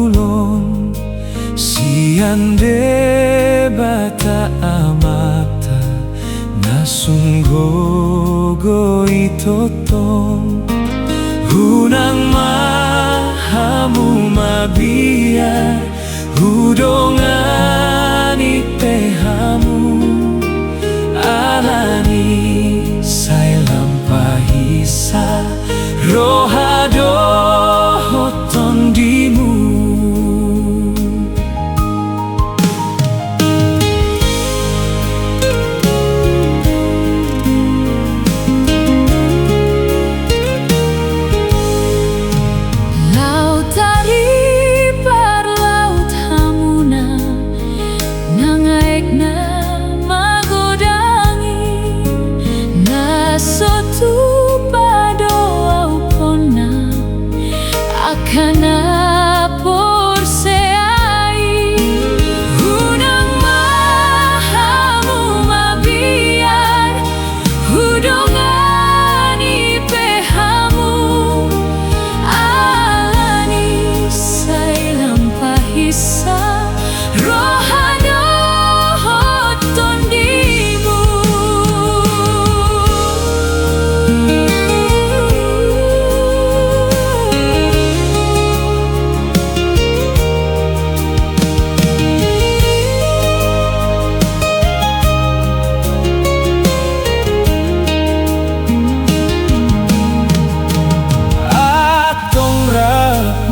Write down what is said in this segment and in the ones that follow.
ulun siande bata amata nasunggogo itotong hunang mahamu mabiar hudongani pehamu alani sailam pahisa rohado tondimu. Laut tari par laut hamuna nangaekna magodangi nasotu pado aupona akana porseai hunang mahamu mabiar hudongani pehamu alani sailam pahisa rohado tondimu.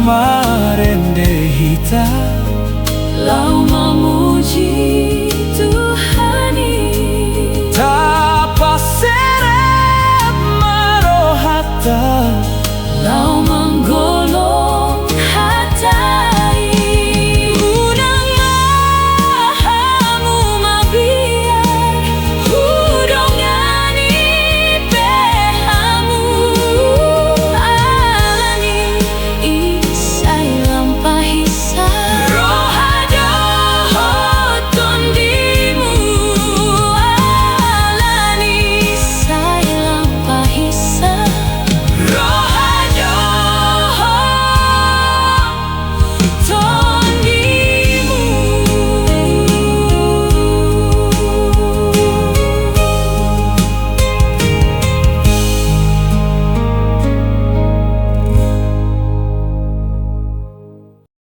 Marende hita Lau mamuji